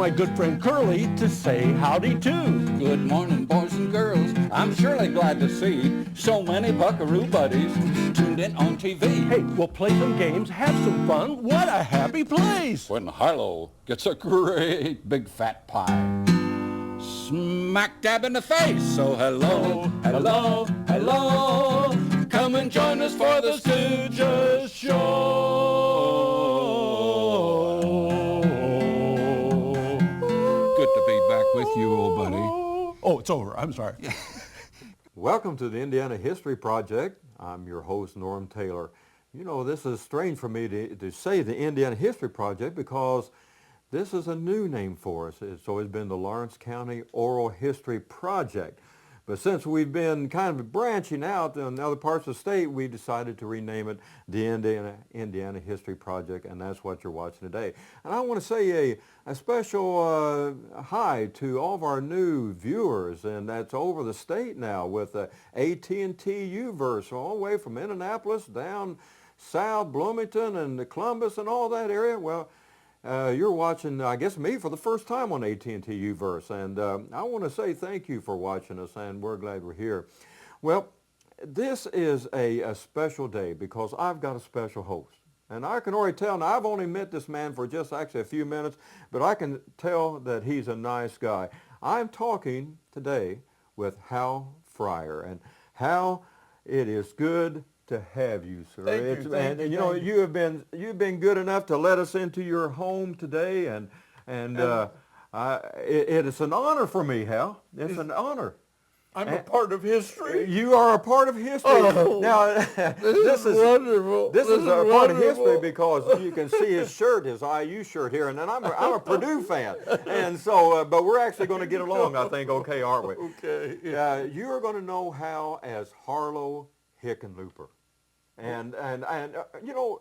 my good friend Curly to say howdy too. Good morning, boys and girls. I'm surely glad to see so many buckaroo buddies tuned in on TV. Hey, we'll play some games, have some fun. What a happy place! When Harlow gets a great big fat pie smack dab in the face. So hello, hello, hello. Come and join us for the Stooges Show. Good to be back with you, old buddy. Oh, it's over. I'm sorry. Welcome to the Indiana History Project. I'm your host, Norm Taylor. You know, this is strange for me to say the Indiana History Project because this is a new name for us. It's always been the Lawrence County Oral History Project. But since we've been kind of branching out in other parts of the state, we decided to rename it the Indiana History Project, and that's what you're watching today. And I want to say a special hi to all of our new viewers, and that's over the state now with the AT&T U-verse, all the way from Indianapolis down south, Bloomington and Columbus and all that area. Well, you're watching, I guess, me for the first time on AT&T U-verse, and I want to say thank you for watching us, and we're glad we're here. Well, this is a special day because I've got a special host, and I can already tell, now I've only met this man for just actually a few minutes, but I can tell that he's a nice guy. I'm talking today with Hal Fryer, and Hal, it is good to have you, sir. Thank you. And you know, you've been good enough to let us into your home today, and it is an honor for me, Hal. It's an honor. I'm a part of history. You are a part of history. Oh, now, this is wonderful. This is a part of history wonderful. because you can see his shirt, his IU shirt here, and then I'm a Purdue fan, and so but we're actually going to get along, I think. Okay, aren't we? Okay. You are going to know Hal as Harlow Hickenlooper. And you know,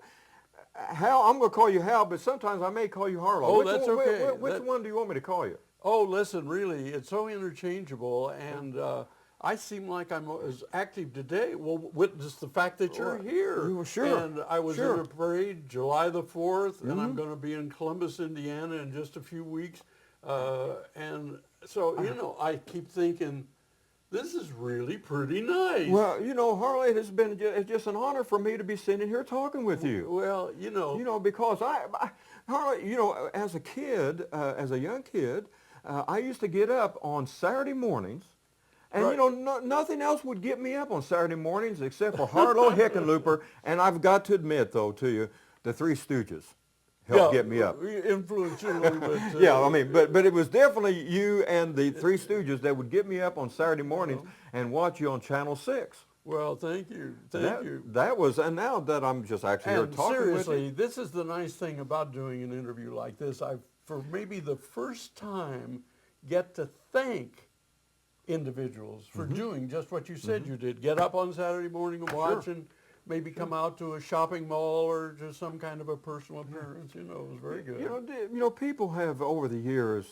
Hal, I'm going to call you Hal, but sometimes I may call you Harlow. Oh, that's okay. Which one do you want me to call you? Oh, listen, really, it's so interchangeable, and I seem like I'm as active today. Well, witness the fact that you're here. Well, sure. And I was in a parade July the 4th, and I'm going to be in Columbus, Indiana in just a few weeks. And so, you know, I keep thinking, this is really pretty nice. Well, you know, Harley, it's just an honor for me to be sitting here talking with you. Well, you know, because Harley, you know, as a kid, as a young kid, I used to get up on Saturday mornings, and you know, nothing else would get me up on Saturday mornings except for Harlow Hickenlooper. And I've got to admit, though, to you, the Three Stooges helped get me up. Influentially, but yeah, I mean, but it was definitely you and the Three Stooges that would get me up on Saturday mornings and watch you on Channel 6. Well, thank you. Thank you. That was, and now that I'm just actually here talking seriously, with you. this is the nice thing about doing an interview like this. I, for maybe the first time, get to thank individuals for doing just what you said you did. Get up on Saturday morning and watch, and maybe come out to a shopping mall or just some kind of a personal appearance. You know, it was very good. You know, people have over the years,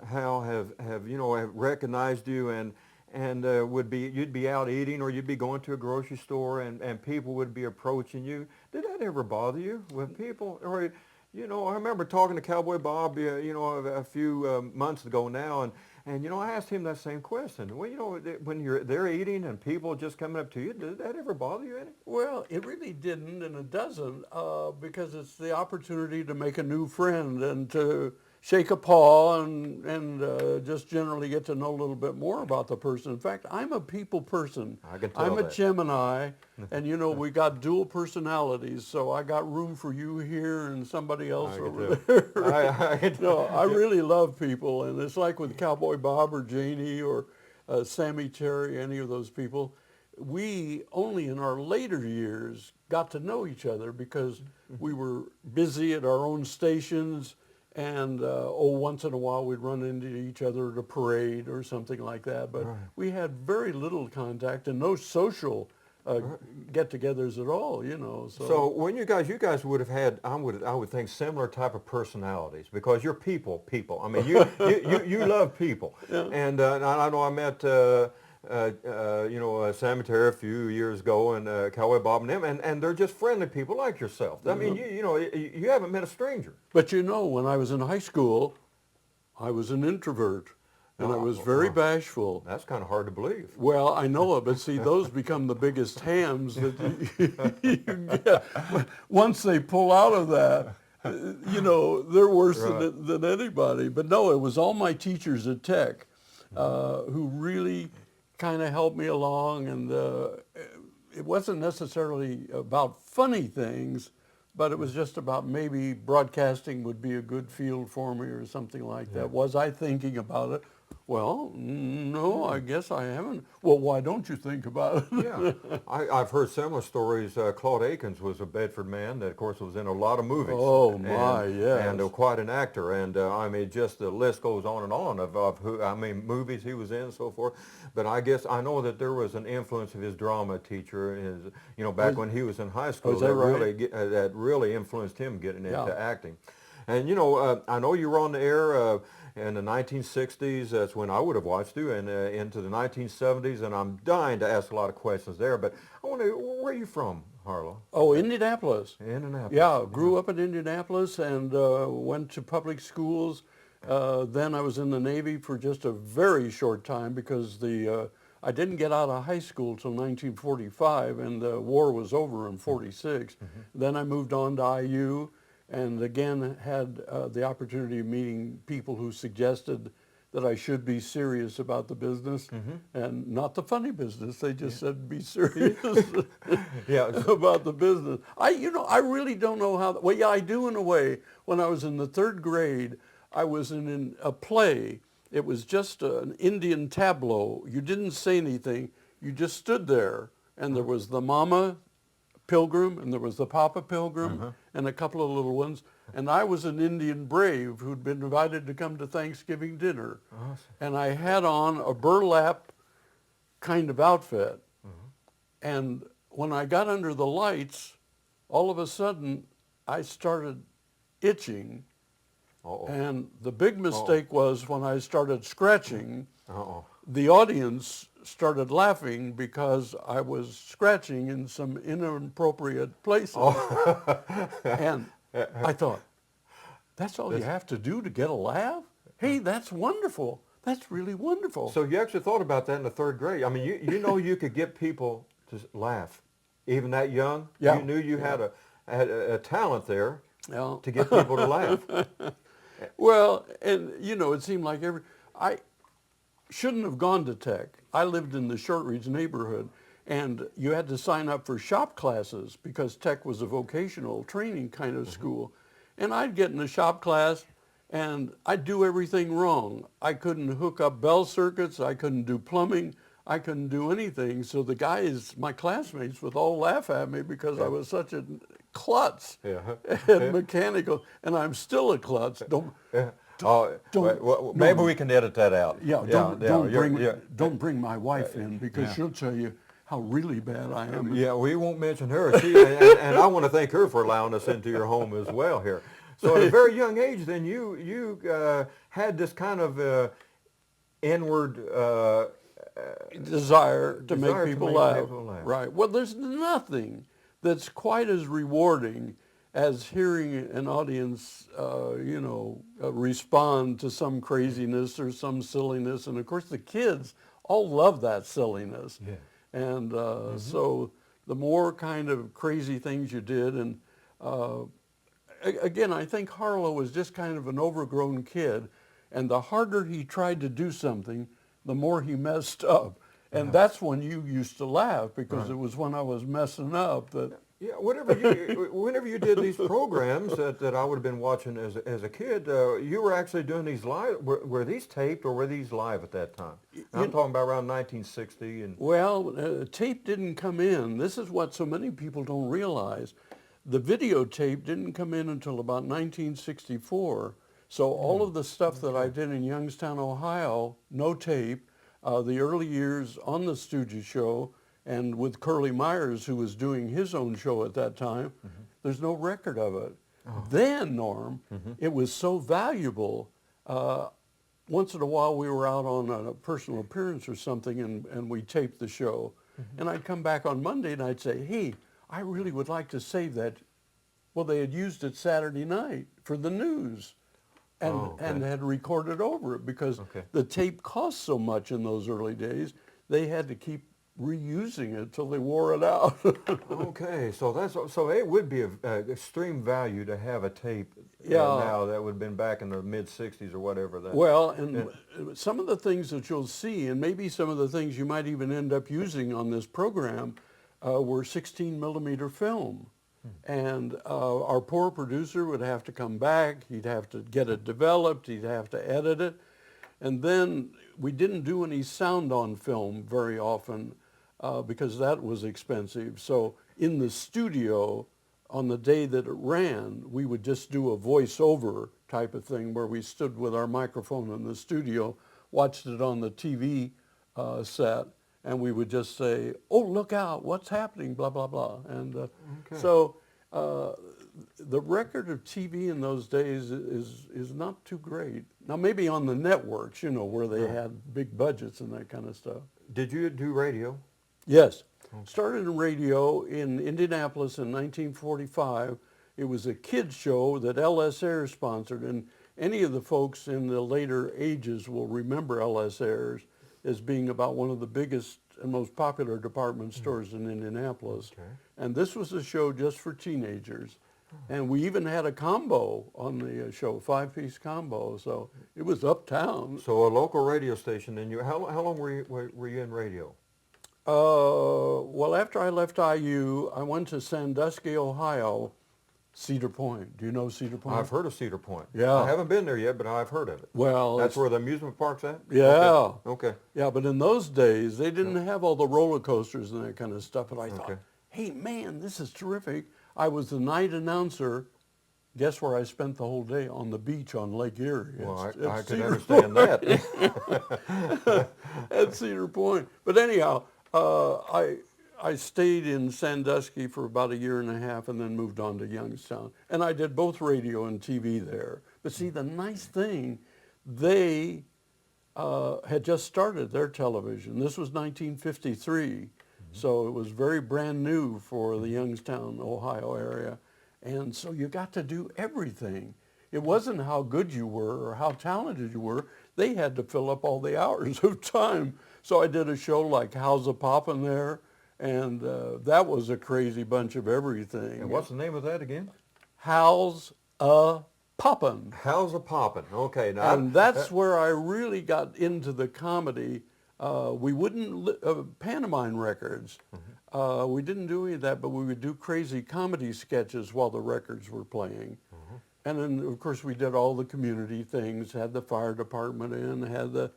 Hal, have recognized you and you'd be out eating or you'd be going to a grocery store and people would be approaching you. Did that ever bother you when people, or, you know, I remember talking to Cowboy Bob, you know, a few months ago now, and you know, I asked him that same question. Well, you know, when you're there eating and people just coming up to you, did that ever bother you any? Well, it really didn't, and it doesn't, because it's the opportunity to make a new friend and to shake a paw and just generally get to know a little bit more about the person. In fact, I'm a people person. I can tell I'm a that. Gemini, and you know, we got dual personalities, so I got room for you here and somebody else over there. No, I really love people, and it's like with Cowboy Bob or Janie or Sammy Terry, any of those people. We only in our later years got to know each other because we were busy at our own stations. And, once in a while we'd run into each other at a parade or something like that. But we had very little contact and no social get-togethers at all, you know. So when you guys would have had, I would think, similar type of personalities because you're people. I mean, you love people. Yeah. And I know I met cemetery a few years ago, and Cowboy Bob and them, and they're just friendly people like yourself. I mean, you haven't met a stranger. But when I was in high school, I was an introvert, and I was very bashful. That's kind of hard to believe. Well, I know it, but see, those become the biggest hams that you get. Once they pull out of that, they're worse than anybody. But no, it was all my teachers at Tech who really kind of helped me along, and it wasn't necessarily about funny things, but it was just about maybe broadcasting would be a good field for me or something like that. Was I thinking about it? Well, no, I guess I haven't. Well, why don't you think about it? Yeah, I've heard similar stories. Claude Akins was a Bedford man that, of course, was in a lot of movies. Oh, my, yes. And quite an actor. And, just the list goes on and on of movies he was in and so forth. But I know that there was an influence of his drama teacher, back when he was in high school. Is that right? That really influenced him getting into acting. And, I know you were on the air in the 1960s. That's when I would have watched you, and into the 1970s, and I'm dying to ask a lot of questions there. But I wonder, where are you from, Harlow? Oh, Indianapolis. Indianapolis. Yeah, grew up in Indianapolis and went to public schools. Then I was in the Navy for just a very short time because I didn't get out of high school till 1945, and the war was over in 46. Then I moved on to IU. And again, had the opportunity of meeting people who suggested that I should be serious about the business, and not the funny business. They just said be serious about the business. I really don't know how. Well, yeah, I do in a way. When I was in the third grade, I was in a play. It was just an Indian tableau. You didn't say anything. You just stood there, and there was the mama Pilgrim, and there was the Papa Pilgrim, and a couple of little ones. And I was an Indian brave who'd been invited to come to Thanksgiving dinner. Awesome. And I had on a burlap kind of outfit. And when I got under the lights, all of a sudden, I started itching. And the big mistake was when I started scratching, the audience started laughing because I was scratching in some inappropriate places. And I thought, that's all you have to do to get a laugh? Hey, that's wonderful. That's really wonderful. So you actually thought about that in the third grade. I mean, you could get people to laugh, even that young. Yeah. You knew you had a talent there to get people to laugh. Well, and it seemed like I shouldn't have gone to Tech. I lived in the Shortreach neighborhood, and you had to sign up for shop classes because Tech was a vocational training kind of school. And I'd get in a shop class, and I'd do everything wrong. I couldn't hook up bell circuits. I couldn't do plumbing. I couldn't do anything. So the guys, my classmates, would all laugh at me because I was such a klutz and mechanical, and I'm still a klutz. Maybe we can edit that out. Don't bring my wife in because she'll tell you how really bad I am. Yeah, we won't mention her. And I want to thank her for allowing us into your home as well here. So at a very young age, then you had this kind of inward desire to make people laugh. Right. Well, there's nothing that's quite as rewarding as hearing an audience, respond to some craziness or some silliness. And of course, the kids all love that silliness. Yeah. And so the more kind of crazy things you did, and again, I think Harlow was just kind of an overgrown kid, and the harder he tried to do something, the more he messed up. And that's when you used to laugh, because it was when I was messing up that... Yeah, whenever you did these programs that I would have been watching as a kid, you were actually doing these live. Were these taped or were these live at that time? I'm talking about around 1960. Well, tape didn't come in. This is what so many people don't realize. The videotape didn't come in until about 1964. So all of the stuff that I did in Youngstown, Ohio, no tape. The early years on the Stooges show, and with Curly Myers, who was doing his own show at that time, there's no record of it. Then, Norm, it was so valuable. once in a while we were out on a personal appearance or something, and we taped the show. And I'd come back on Monday and I'd say, hey, I really would like to save that. Well, they had used it Saturday night for the news and had recorded over it because the tape cost so much in those early days, they had to keep reusing it till they wore it out. Okay, so it would be of extreme value to have a tape now that would have been back in the mid-'60s or whatever. Well, and some of the things that you'll see, and maybe some of the things you might even end up using on this program, were 16 millimeter film. And our poor producer would have to come back, he'd have to get it developed, he'd have to edit it. And then we didn't do any sound on film very often because that was expensive. So in the studio, on the day that it ran, we would just do a voiceover type of thing where we stood with our microphone in the studio, watched it on the TV set, and we would just say, oh, look out, what's happening, blah, blah, blah. And so the record of TV in those days is not too great. Now, maybe on the networks, you know, where they had big budgets and that kind of stuff. Did you do radio? Yes. Started in radio in Indianapolis in 1945. It was a kids show that LS Ayres sponsored, and any of the folks in the later ages will remember LS Ayres as being about one of the biggest and most popular department stores in Indianapolis. And this was a show just for teenagers. And we even had a combo on the show, 5-piece combo, so it was uptown. So a local radio station, and how long were you in radio? Well, after I left IU, I went to Sandusky, Ohio, Cedar Point. Do you know Cedar Point? I've heard of Cedar Point. Yeah. I haven't been there yet, but I've heard of it. Well, that's where the amusement park's at? Yeah. Okay. Yeah, but in those days, they didn't have all the roller coasters and that kind of stuff. And I thought, hey, man, this is terrific. I was the night announcer. Guess where I spent the whole day? On the beach on Lake Erie. Well, I can understand that. At Cedar Point. But anyhow, I stayed in Sandusky for about 1.5 years and then moved on to Youngstown. And I did both radio and TV there. But see, the nice thing, they had just started their television. This was 1953. So it was very brand new for the Youngstown, Ohio area. And so you got to do everything. It wasn't how good you were or how talented you were. They had to fill up all the hours of time. So I did a show like How's a Poppin' there, and that was a crazy bunch of everything. And what's the name of that again? How's a Poppin'. How's a Poppin'. Okay. Now, and that's where I really got into the comedy. We wouldn't pantomime records. We didn't do any of that, but we would do crazy comedy sketches while the records were playing. And then, of course, we did all the community things, had the fire department in, had the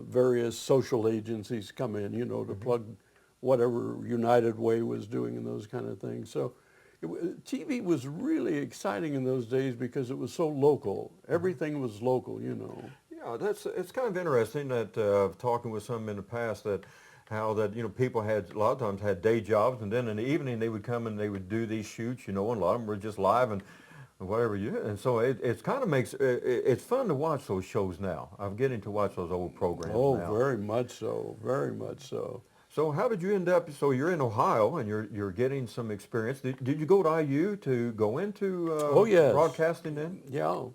various social agencies come in, you know, to plug whatever United Way was doing and those kind of things. So TV was really exciting in those days because it was so local. Everything was local, you know. Yeah, it's kind of interesting that talking with some in the past that how that, you know, people had a lot of times had day jobs, and then in the evening they would come and they would do these shoots, you know, and a lot of them were just live and whatever you, and so it kind of makes it's fun to watch those shows now. I'm getting to watch those old programs now. Oh, very much so, very much so. So how did you end up? So you're in Ohio and you're getting some experience. Did you go to IU to go into broadcasting then? Yeah.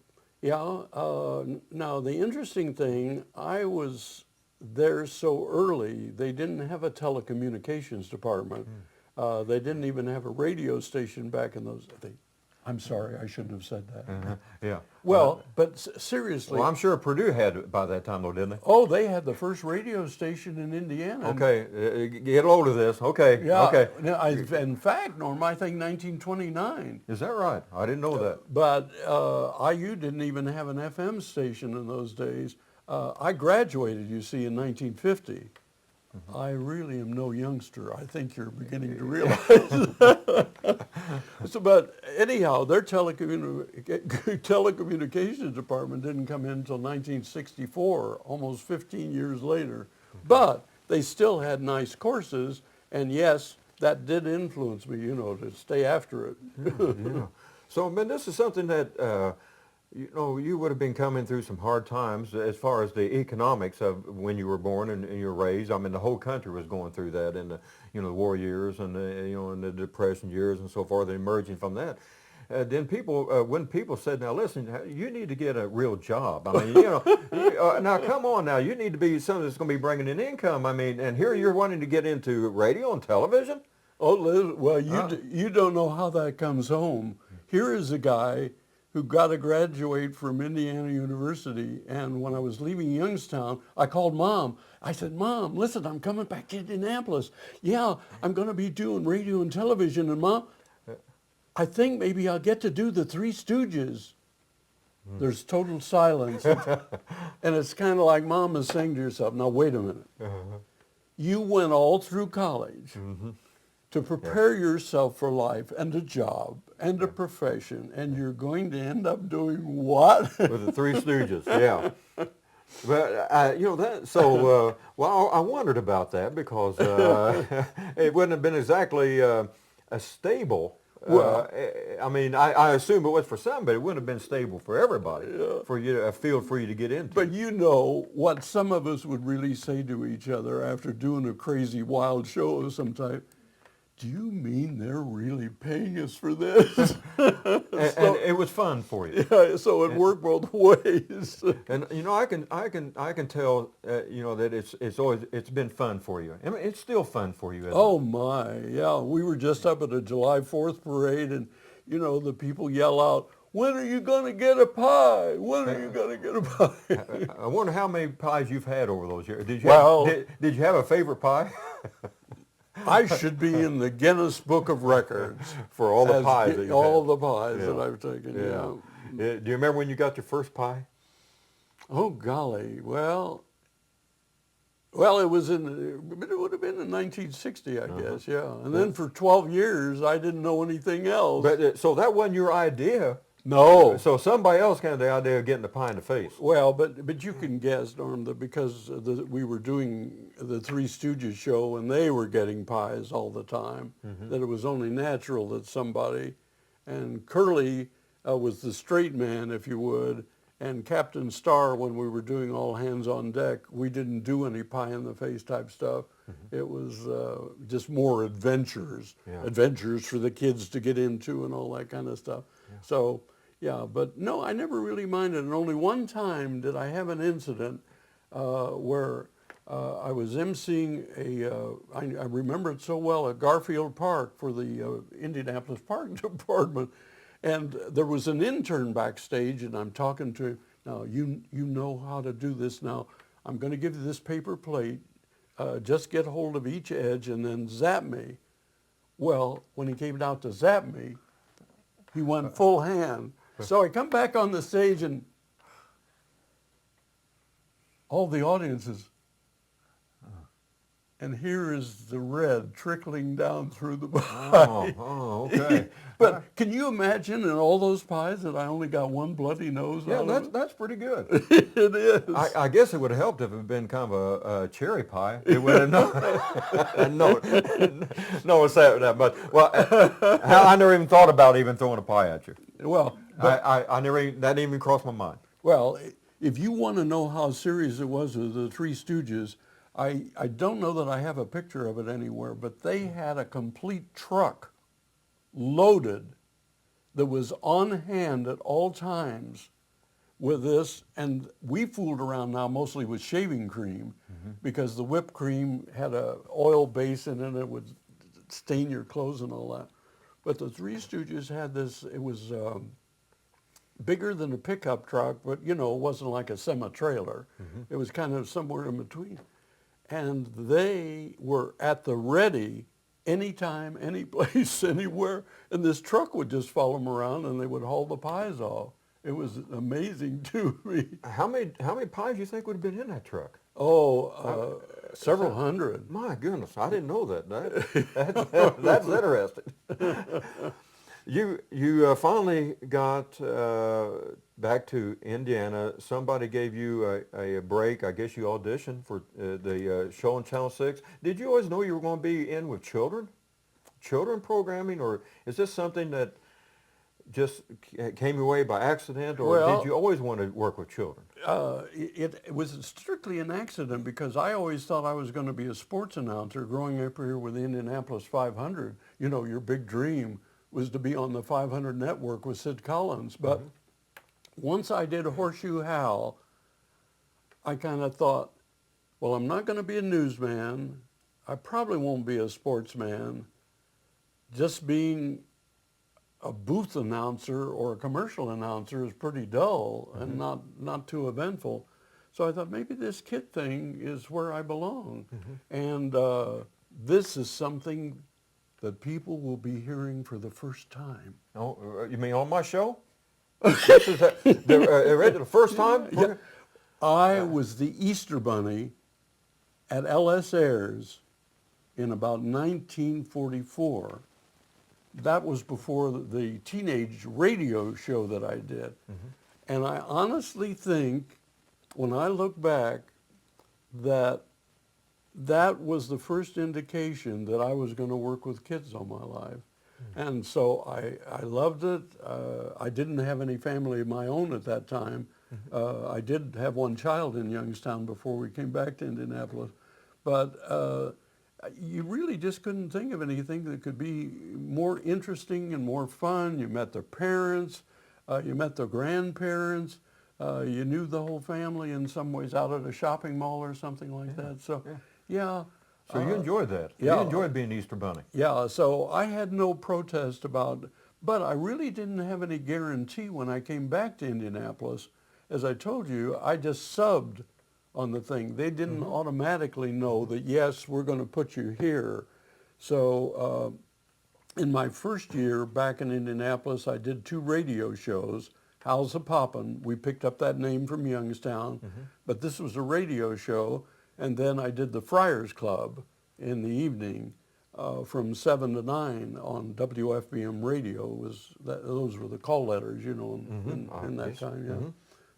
Now the interesting thing, I was there so early. They didn't have a telecommunications department. They didn't even have a radio station back in those days. I'm sorry, I shouldn't have said that. Yeah. Well, but seriously. Well, I'm sure Purdue had it by that time, though, didn't they? Oh, they had the first radio station in Indiana. Okay, get a load of this. Okay. Yeah. Okay. In fact, Norm, I think 1929. Is that right? I didn't know that. But IU didn't even have an FM station in those days. I graduated, you see, in 1950. I really am no youngster. I think you're beginning to realize. So, but anyhow, their telecommunications department didn't come in until 1964, almost 15 years later. But they still had nice courses, and yes, that did influence me, you know, to stay after it. Yeah. So, man, this is something that You know, you would have been coming through some hard times as far as the economics of when you were born and you were raised. I mean, the whole country was going through that in the, you know, the war years and the, you know, and the Depression years and so forth, and emerging from that. Then people, when people said, now listen, you need to get a real job. I mean, you know, now come on now, you need to be something that's going to be bringing in income. I mean, and here you're wanting to get into radio and television? Oh, Liz, well, you don't know how that comes home. Here is a guy who got to graduate from Indiana University, and when I was leaving Youngstown, I called Mom. I said, Mom, listen, I'm coming back to Indianapolis. Yeah, I'm going to be doing radio and television, and Mom, I think maybe I'll get to do the Three Stooges. There's total silence. And it's kind of like Mom is saying to herself, now wait a minute. You went all through college to prepare yourself for life and a job and a profession, and you're going to end up doing what? With the Three Stooges, yeah. But, you know, that, so, well, I wondered about that because it wouldn't have been exactly a stable. Well, I mean, I assume it was for some, but it wouldn't have been stable for everybody, for you, a field for you to get into. But you know what some of us would really say to each other after doing a crazy, wild show of some type? Do you mean they're really paying us for this? And it was fun for you. Yeah, so it worked both ways. And you know, I can tell, you know, that it's been fun for you. I mean, it's still fun for you. Isn't Oh my, yeah. We were just up at a July 4th parade, and you know, the people yell out, "When are you going to get a pie? When are you going to get a pie?" I wonder how many pies you've had over those years. Did you have a favorite pie? I should be in the Guinness Book of Records for all the pies that you've all had. the pies that I've taken. Yeah. Do you remember when you got your first pie? Oh golly, well, it was it would have been in 1960, I guess, yeah. And then for 12 years, I didn't know anything else. But so that wasn't your idea. No. So somebody else had the idea of getting the pie in the face. Well, but you can guess, Norm, that because we were doing the Three Stooges show and they were getting pies all the time, that it was only natural that somebody, and Curly was the straight man, if you would, and Captain Starr, when we were doing All Hands on Deck, we didn't do any pie in the face type stuff. It was just more adventures for the kids to get into and all that kind of stuff. So, yeah, but no, I never really minded. And only one time did I have an incident where I was emceeing I remember it so well, at Garfield Park for the Indianapolis Park Department. And there was an intern backstage, and I'm talking to him, now, you know how to do this now. I'm going to give you this paper plate. Just get hold of each edge and then zap me. Well, when he came down to zap me, he went full hand. So I come back on the stage, and all the audience is, and here is the red trickling down through the pie. Oh, okay. But can you imagine in all those pies that I only got one bloody nose out of it? That's pretty good. It is. I guess it would have helped if it had been kind of a cherry pie. It would have no, it's that much. Well, I never even thought about even throwing a pie at you. Well, I never even, that didn't even cross my mind. Well, if you want to know how serious it was with the Three Stooges, I don't know that I have a picture of it anywhere, but they had a complete truck loaded that was on hand at all times with this, and we fooled around now mostly with shaving cream because the whipped cream had a oil base in it and it would stain your clothes and all that. But the Three Stooges had this, it was bigger than a pickup truck, but you know, it wasn't like a semi-trailer. It was kind of somewhere in between. And they were at the ready anytime, any place, anywhere. And this truck would just follow them around and they would haul the pies off. It was amazing to me. How many pies do you think would have been in that truck? Oh, several hundred. My goodness, I didn't know that. That's interesting. You finally got back to Indiana. Somebody gave you a break. I guess you auditioned for the show on Channel 6. Did you always know you were going to be in with children programming, or is this something just came your way by accident, or Well, did you always want to work with children? it was strictly an accident because I always thought I was going to be a sports announcer growing up here with the Indianapolis 500. You know, your big dream was to be on the 500 network with Sid Collins. But once I did Horseshoe Hal, I kind of thought, well, I'm not going to be a newsman. I probably won't be a sportsman. Just being a booth announcer or a commercial announcer is pretty dull and not too eventful. So I thought maybe this kid thing is where I belong. And this is something that people will be hearing for the first time. Oh, you mean on my show? This is the first time? Yeah. I was the Easter Bunny at LS Airs in about 1944. That was before the teenage radio show that I did. And I honestly think, when I look back, that that was the first indication that I was going to work with kids all my life. And so I loved it. I didn't have any family of my own at that time. I did have one child in Youngstown before we came back to Indianapolis. But you really just couldn't think of anything that could be more interesting and more fun. You met their parents, you met their grandparents, you knew the whole family in some ways out at a shopping mall or something like that. So, yeah. So you enjoyed that? Yeah. You enjoyed being Easter Bunny? Yeah, so I had no protest about, but I really didn't have any guarantee when I came back to Indianapolis. As I told you, I just subbed on the thing. They didn't automatically know that, yes, we're going to put you here. So in my first year back in Indianapolis, I did 2 radio shows. Hal's a Poppin'. We picked up that name from Youngstown, but this was a radio show. And then I did the Friars Club in the evening from 7 to 9 on WFBM radio. Those were the call letters, you know, in that time, yeah.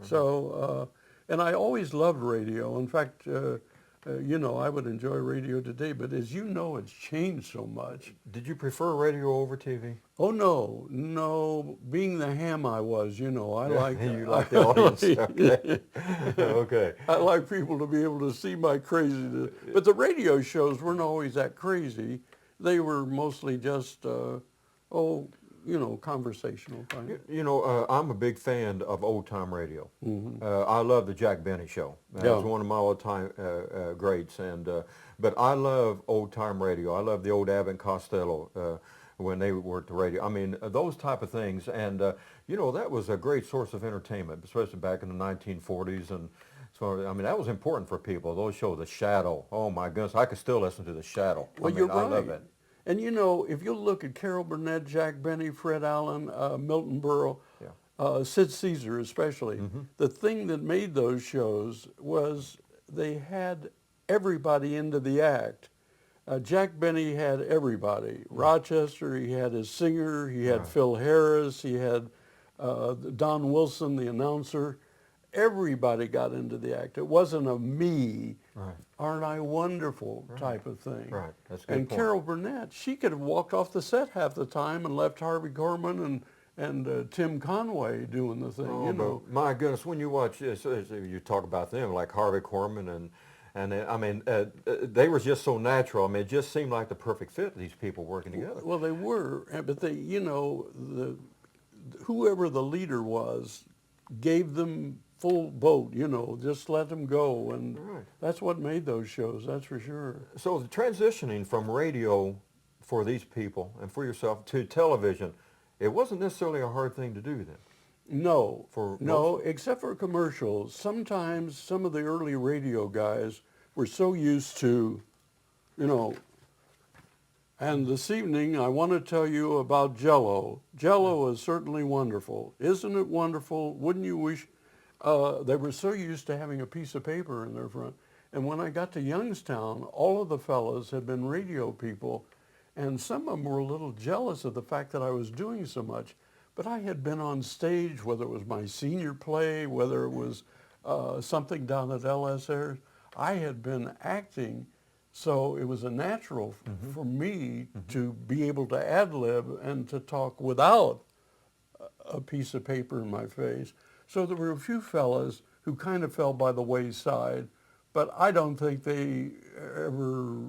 So, and I always loved radio. In fact, you know, I would enjoy radio today, but as you know, it's changed so much. Did you prefer radio over TV? Oh, no. Being the ham I was, you know, I like... You like the audience, okay. Okay. I like people to be able to see my craziness. But the radio shows weren't always that crazy. They were mostly just, you know, conversational kind. You know, I'm a big fan of old-time radio. I love the Jack Benny Show. That's one of my all-time greats. But I love old-time radio. I love the old Abbott and Costello when they worked the radio. I mean, those type of things. And, you know, that was a great source of entertainment, especially back in the 1940s. And so, I mean, that was important for people. Those shows, The Shadow. Oh, my goodness. I could still listen to The Shadow. Well, you're right. I love it. And, you know, if you look at Carol Burnett, Jack Benny, Fred Allen, Milton Berle, Sid Caesar especially, the thing that made those shows was they had everybody into the act. Jack Benny had everybody. Rochester, he had his singer, he had Phil Harris, he had Don Wilson, the announcer. Everybody got into the act. It wasn't a me, aren't I wonderful type of thing. Right, that's a good And point. Carol Burnett, she could have walked off the set half the time and left Harvey Korman and Tim Conway doing the thing, you know. My goodness, when you watch this, you talk about them, like Harvey Korman and I mean, they were just so natural. I mean, it just seemed like the perfect fit, these people working together. Well, they were, but they, you know, whoever the leader was gave them full boat, you know, just let them go. And that's what made those shows, that's for sure. So the transitioning from radio for these people and for yourself to television, it wasn't necessarily a hard thing to do then? No, no, except for commercials. Sometimes some of the early radio guys were so used to, you know, and this evening I want to tell you about Jell-O. Jell-O is certainly wonderful. Isn't it wonderful? Wouldn't you wish? They were so used to having a piece of paper in their front. And when I got to Youngstown, all of the fellows had been radio people, and some of them were a little jealous of the fact that I was doing so much. But I had been on stage, whether it was my senior play, whether it was something down at LS Airs, I had been acting, so it was a natural for me to be able to ad-lib and to talk without a piece of paper in my face. So there were a few fellas who kind of fell by the wayside, but I don't think they ever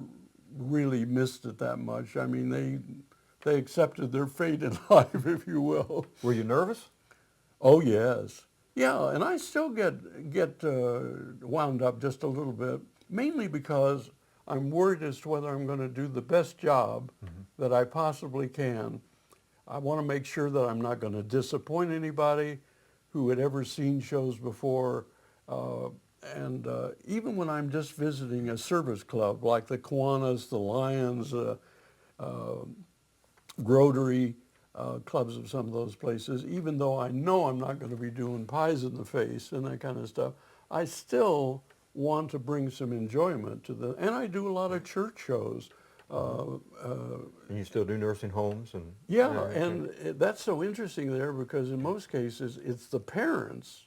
really missed it that much. I mean, they accepted their fate in life, if you will. Were you nervous? Oh, yes. Yeah, and I still get wound up just a little bit, mainly because I'm worried as to whether I'm going to do the best job that I possibly can. I want to make sure that I'm not going to disappoint anybody who had ever seen shows before. And even when I'm just visiting a service club like the Kiwanis, the Lions, Rotary clubs of some of those places, even though I know I'm not going to be doing pies in the face and that kind of stuff, I still want to bring some enjoyment to the, and I do a lot of church shows. And you still do nursing homes? And Yeah, and that's so interesting there because in most cases it's the parents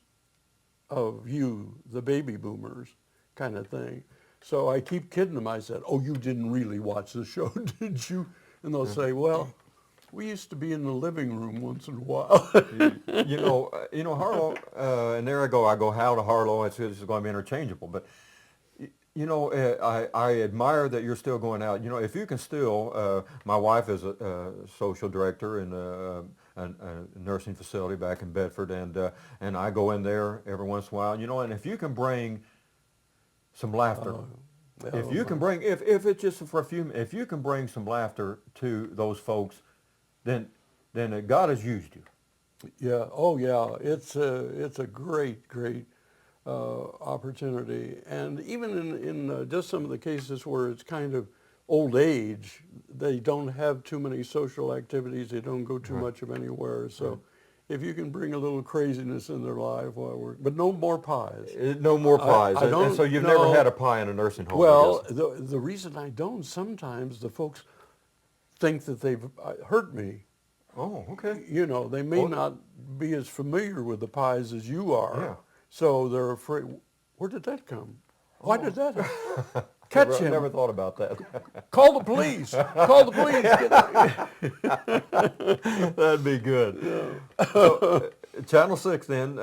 of you, the baby boomers, kind of thing. So I keep kidding them. I said, "Oh, you didn't really watch the show, did you?" And they'll say, "Well, we used to be in the living room once in a while." you know, Harlow, and there I go Hal to Harlow. It's going to be interchangeable, but you know, I admire that you're still going out. You know, if you can still, my wife is a social director in a nursing facility back in Bedford, and I go in there every once in a while. You know, and if you can bring some laughter, if you can bring, if it's just for a few, if you can bring some laughter to those folks, then God has used you. Yeah. Oh, yeah. It's a great opportunity, and even in just some of the cases where it's kind of old age, they don't have too many social activities. They don't go too much of anywhere. So, if you can bring a little craziness in their life, but no more pies. No more pies. I don't, and so you've no, never had a pie in a nursing home. Well, the reason I don't, sometimes the folks think that they've hurt me. Oh, okay. You know, they may not be as familiar with the pies as you are. Yeah. So they're afraid. Where did that come? Why did that happen? Catch him. Never thought about that. Call the police. Call the police. That'd be good. Yeah. So, Channel 6 then,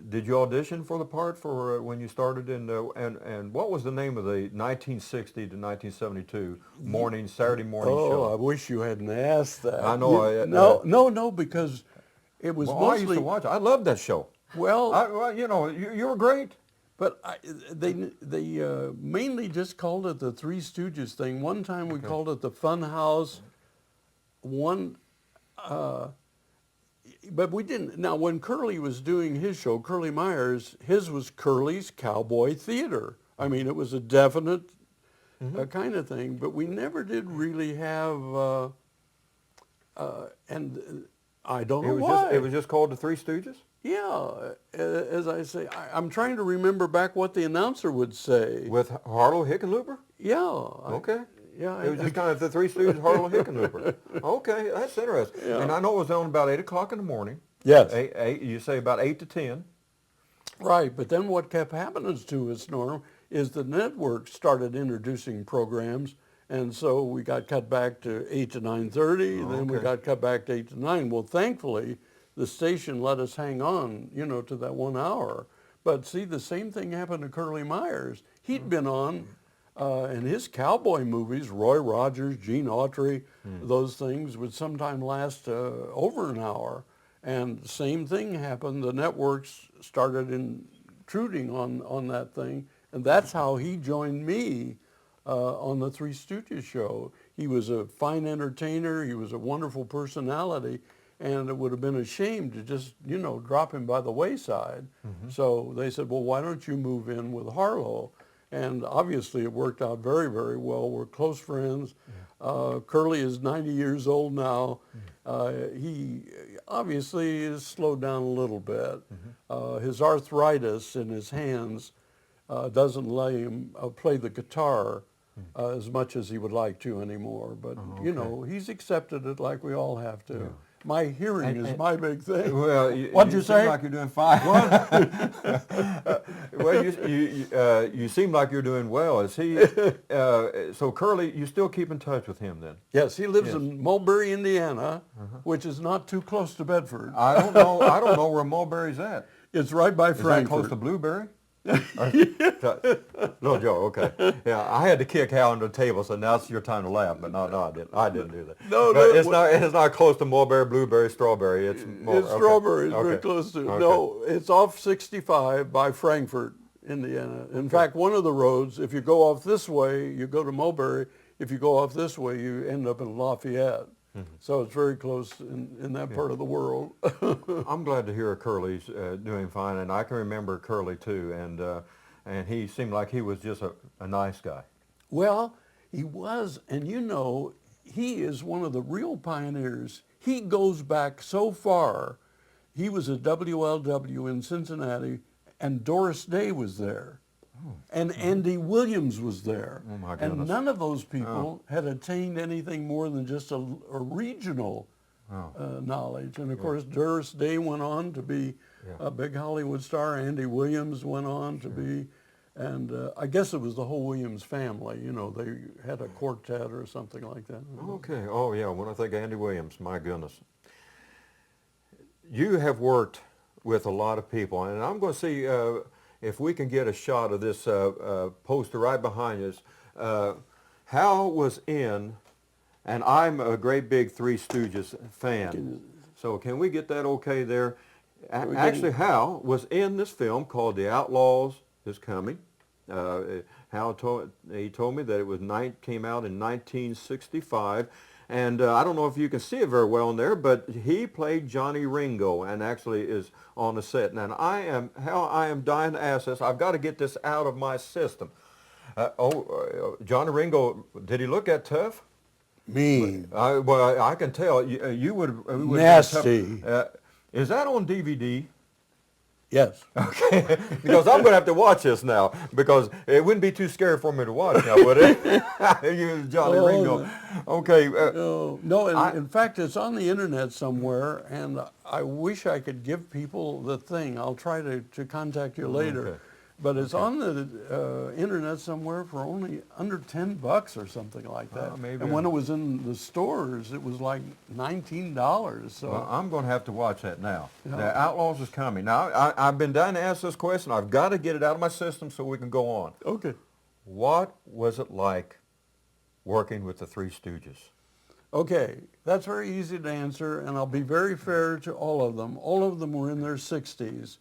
did you audition for the part for when you started in, and what was the name of the 1960 to 1972 Saturday morning show? Oh, I wish you hadn't asked that. I know. No, because it was mostly. I used to watch it. I loved that show. Well, you know, you were great. But they mainly just called it the Three Stooges thing. One time we called it the Fun House. But we didn't. Now, when Curly was doing his show, Curly Myers, his was Curly's Cowboy Theater. I mean, it was a definite kind of thing. But we never did really have, and I don't know why. It was just called the Three Stooges? Yeah, as I say, I'm trying to remember back what the announcer would say. With Harlow, Hickenlooper? Yeah. Okay. Yeah. It was just kind of the Three Stooges, Harlow, Hickenlooper. Okay, that's interesting. Yeah. And I know it was on about 8 o'clock in the morning. Yes. You say about 8 to 10. Right, but then what kept happening to us, Norm, is the network started introducing programs, and so we got cut back to 8 to 9:30, and then we got cut back to 8 to 9. Well, thankfully, the station let us hang on, you know, to that 1 hour. But see, the same thing happened to Curly Myers. He'd been on, in his cowboy movies, Roy Rogers, Gene Autry, those things would sometime last over an hour. And same thing happened. The networks started intruding on that thing. And that's how he joined me on the Three Stooges show. He was a fine entertainer. He was a wonderful personality. And it would have been a shame to just, you know, drop him by the wayside. So they said, well, why don't you move in with Harlow? And obviously it worked out very, very well. We're close friends. Curly is 90 years old now. He obviously is slowed down a little bit. His arthritis in his hands doesn't let him play the guitar as much as he would like to anymore. But, you know, he's accepted it like we all have to. My hearing is my big thing. Well, What'd you seem say? like you're doing fine. Well, you seem like you're doing well. Is he? So Curly, you still keep in touch with him then? Yes, he lives in Mulberry, Indiana, which is not too close to Bedford. I don't know. I don't know where Mulberry's at. It's right by Is Frankfurt. that close to Blueberry? Little joke. Okay. Yeah, I had to kick Hal under the table, so now it's your time to laugh. But no, I didn't. I didn't do that. No, but no. it's not close to Mulberry, Blueberry, Strawberry. It's Strawberry. It's very close to. Okay. No, it's off 65 by Frankfurt, Indiana. In fact, one of the roads, if you go off this way, you go to Mulberry. If you go off this way, you end up in Lafayette. So it's very close in that part of the world. I'm glad to hear Curly's doing fine, and I can remember Curly too, and he seemed like he was just a nice guy. Well, he was, and you know, he is one of the real pioneers. He goes back so far. He was at WLW in Cincinnati, and Doris Day was there. And Andy Williams was there. Oh my goodness. And none of those people had attained anything more than just a regional knowledge. And of course, Doris Day went on to be a big Hollywood star. Andy Williams went on to be, and I guess it was the whole Williams family. You know, they had a quartet or something like that. Okay. Oh yeah. When I think of Andy Williams, my goodness. You have worked with a lot of people, and I'm going to see if we can get a shot of this poster right behind us. Hal was in, and I'm a great big Three Stooges fan. So can we get that okay there? Actually, Hal was in this film called The Outlaws Is Coming. Hal told me that it came out in 1965. And I don't know if you can see it very well in there, but he played Johnny Ringo and actually is on the set. And I am dying to ask this. I've got to get this out of my system. Johnny Ringo, did he look that tough? Mean. Well, I can tell. You would Nasty. Is that on DVD? Yes. Okay, because I'm going to have to watch this now, because it wouldn't be too scary for me to watch now, would it? You, Johnny Ringo. Okay. In fact, it's on the internet somewhere, and I wish I could give people the thing. I'll try to contact you later. Okay. But it's on the internet somewhere for only under $10 or something like that. Maybe. And when it was in the stores, it was like $19. So well, I'm going to have to watch that now. The Outlaws Is Coming. Now, I've been dying to ask this question. I've got to get it out of my system so we can go on. Okay. What was it like working with the Three Stooges? Okay, that's very easy to answer, and I'll be very fair to all of them. All of them were in their 60s.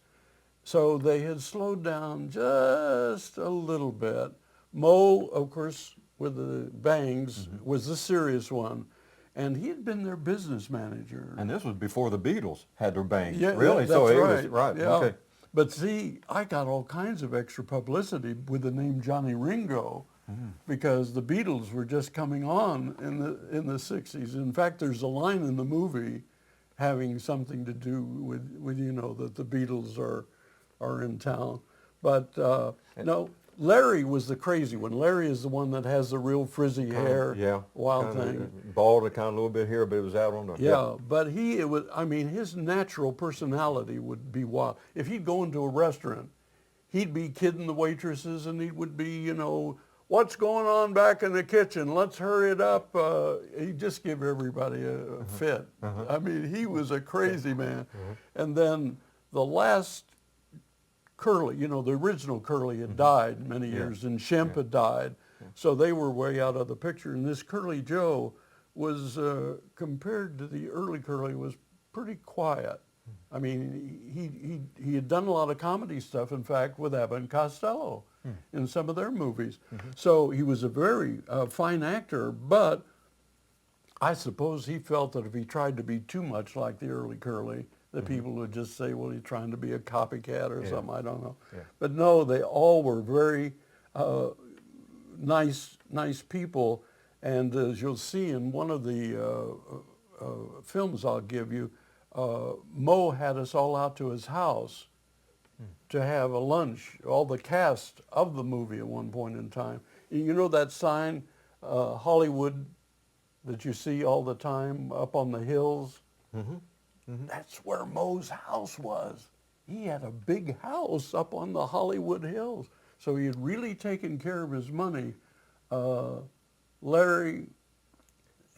So they had slowed down just a little bit. Mo, of course, with the bangs, was the serious one. And he had been their business manager. And this was before the Beatles had their bangs. Yeah, really? that's So it right. was, right, Yeah. okay. But see, I got all kinds of extra publicity with the name Johnny Ringo because the Beatles were just coming on in the 60s. In fact, there's a line in the movie having something to do with you know, that the Beatles are in town. But no, Larry was the crazy one. Larry is the one that has the real frizzy hair, wild thing. Bald, kind of a little bit here, but it was out on the... But his natural personality would be wild. If he'd go into a restaurant, he'd be kidding the waitresses, and he would be, you know, what's going on back in the kitchen? Let's hurry it up. He'd just give everybody a fit. I mean, he was a crazy man. And then the last Curly, you know, the original Curly had died many years, and Shemp had died. So they were way out of the picture. And this Curly Joe was, compared to the early Curly, was pretty quiet. I mean, he had done a lot of comedy stuff, in fact, with Abbott and Costello in some of their movies. So he was a very fine actor, but I suppose he felt that if he tried to be too much like the early Curly, that people would just say, well, he's trying to be a copycat or something, I don't know. But no, they all were very nice people. And as you'll see in one of the films I'll give you, Mo had us all out to his house to have a lunch, all the cast of the movie at one point in time. You know that sign, Hollywood, that you see all the time up on the hills? That's where Moe's house was. He had a big house up on the Hollywood Hills. So he had really taken care of his money. Larry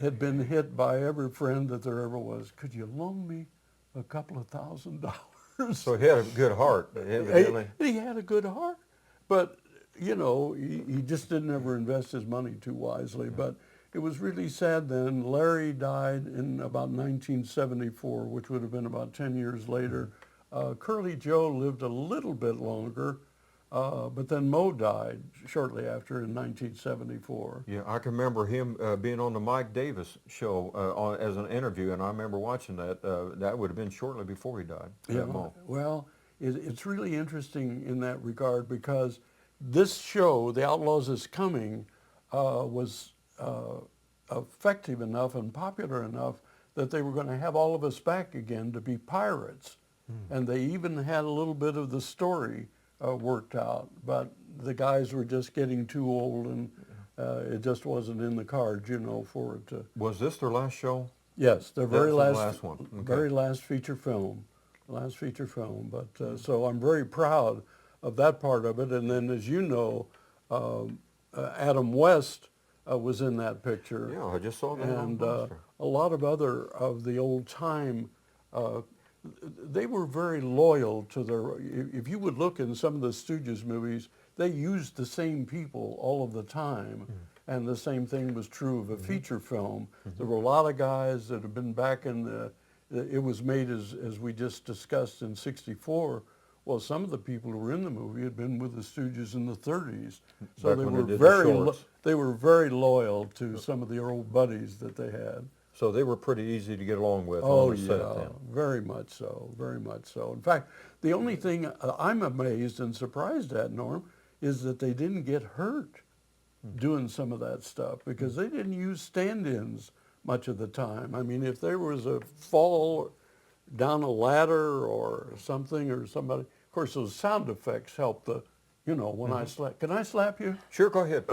had been hit by every friend that there ever was. Could you loan me a couple of $1,000s? So he had a good heart, evidently. He had a good heart. But, you know, he just didn't ever invest his money too wisely. Yeah. But it was really sad then. Larry died in about 1974, which would have been about 10 years later. Curly Joe lived a little bit longer. But then Moe died shortly after in 1974. Yeah, I can remember him being on the Mike Davis show as an interview, and I remember watching that. That would have been shortly before he died. Yeah, well, it's really interesting in that regard because this show, The Outlaws Is Coming, was effective enough and popular enough that they were going to have all of us back again to be pirates. And they even had a little bit of the story worked out, but the guys were just getting too old, and it just wasn't in the cards, you know, for it to. Was this their last show? Yes, their very last one. Okay. Very last feature film, But so I'm very proud of that part of it. And then, as you know, Adam West was in that picture. Yeah, I just saw that. And a lot of other of the old time. They were very loyal to their, if you would look in some of the Stooges movies, they used the same people all of the time. And the same thing was true of a feature film. There were a lot of guys that have been back in it was made as we just discussed in '64. Well, some of the people who were in the movie had been with the Stooges in the 30s. So they were very loyal to some of the old buddies that they had. So they were pretty easy to get along with. Oh, yeah, very much so, very much so. In fact, the only thing I'm amazed and surprised at, Norm, is that they didn't get hurt doing some of that stuff because they didn't use stand-ins much of the time. I mean, if there was a fall down a ladder or something or somebody, of course, those sound effects help the, you know, when I slap. Can I slap you? Sure, go ahead.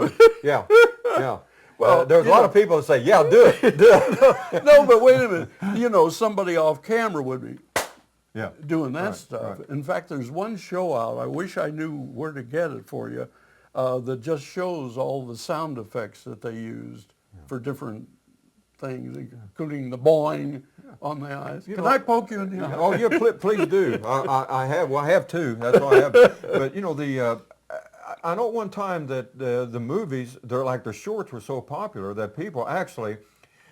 Yeah, yeah. Well, there's a lot of people that say, yeah, do it. No, but wait a minute. You know, somebody off camera would be doing that stuff. Right. In fact, there's one show out, I wish I knew where to get it for you, that just shows all the sound effects that they used for different things, including the boing on the eyes. Can I poke you in the eye? Oh, yeah, please do. I have two. That's why I have. But, you know, I know one time that the movies, their shorts were so popular that people actually,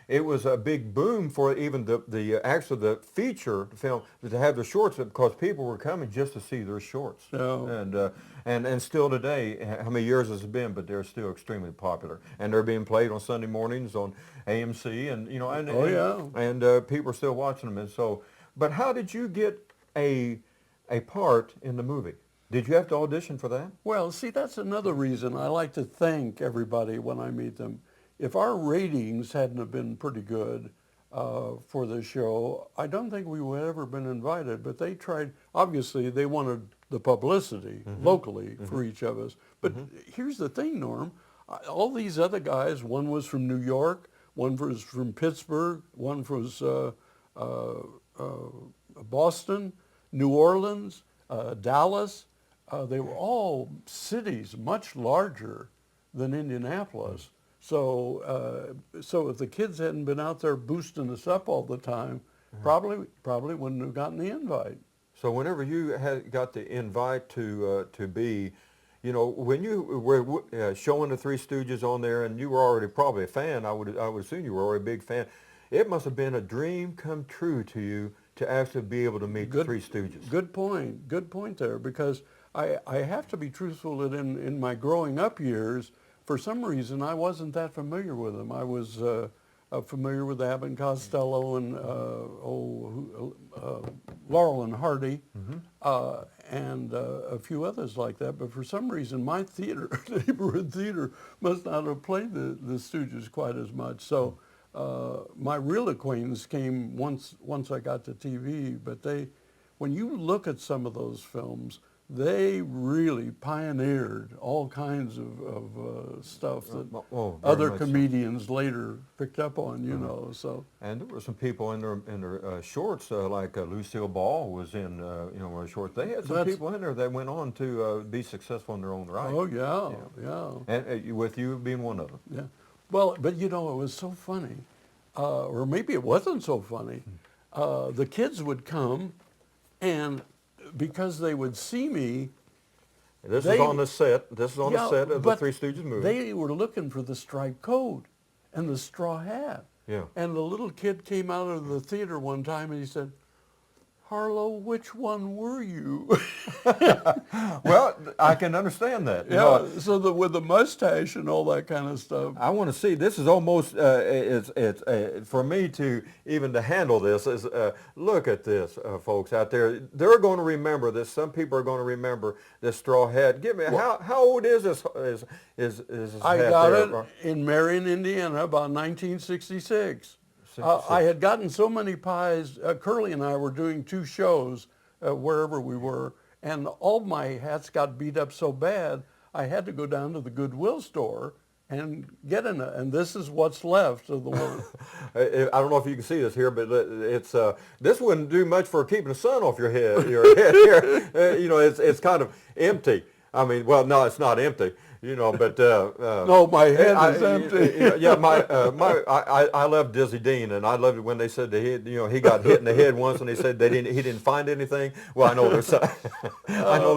it was a big boom for even the feature film to have the shorts because people were coming just to see their shorts. Oh. And still today, how many years has it been? But they're still extremely popular, and they're being played on Sunday mornings on AMC, and you know, and people are still watching them. And so, but how did you get a part in the movie? Did you have to audition for that? Well, see, that's another reason I like to thank everybody when I meet them. If our ratings hadn't have been pretty good for the show, I don't think we would have ever been invited. But they tried, obviously, they wanted the publicity locally for each of us. But here's the thing, Norm. All these other guys, one was from New York, one was from Pittsburgh, one was Boston, New Orleans, Dallas. They were all cities much larger than Indianapolis. So if the kids hadn't been out there boosting us up all the time, probably wouldn't have gotten the invite. So whenever you had got the invite to be, you know, when you were showing the Three Stooges on there, and you were already probably a fan, I would assume you were already a big fan. It must have been a dream come true to you to actually be able to meet the Three Stooges. Good point there, because I have to be truthful that in my growing up years, for some reason, I wasn't that familiar with them. I was familiar with Abbott and Costello and Laurel and Hardy and a few others like that. But for some reason, my neighborhood theater must not have played the Stooges quite as much. So my real acquaintance came once I got to TV. But when you look at some of those films, they really pioneered all kinds of stuff that other comedians later picked up on, you know. So. And there were some people in their shorts, like Lucille Ball was in, her shorts. They had some people in there that went on to be successful in their own right. Oh yeah. And with you being one of them. Yeah. Well, but it was so funny, or maybe it wasn't so funny. The kids would come, and because they would see me. This is on the set. This is on the set of the Three Stooges movie. They were looking for the striped coat and the straw hat. Yeah. And the little kid came out of the theater one time and he said, "Harlow, which one were you?" Well, I can understand that. Yeah, so with the mustache and all that kind of stuff. I want to see, this is almost, it's for me to even to handle this is, look at this, folks out there. They're going to remember this. Some people are going to remember this straw hat. Give me, how old is this this I hat got there? it in Marion, Indiana, about 1966. I had gotten so many pies. Curly and I were doing 2 shows wherever we were, and all my hats got beat up so bad, I had to go down to the Goodwill store and get and this is what's left of the one. I don't know if you can see this here, but it's this wouldn't do much for keeping the sun off your head. Here, it's kind of empty. I mean, well, no, it's not empty. But no, my head is empty. I love Dizzy Dean, and I loved it when they said that he got hit in the head once, and they said he didn't find anything. Well, I know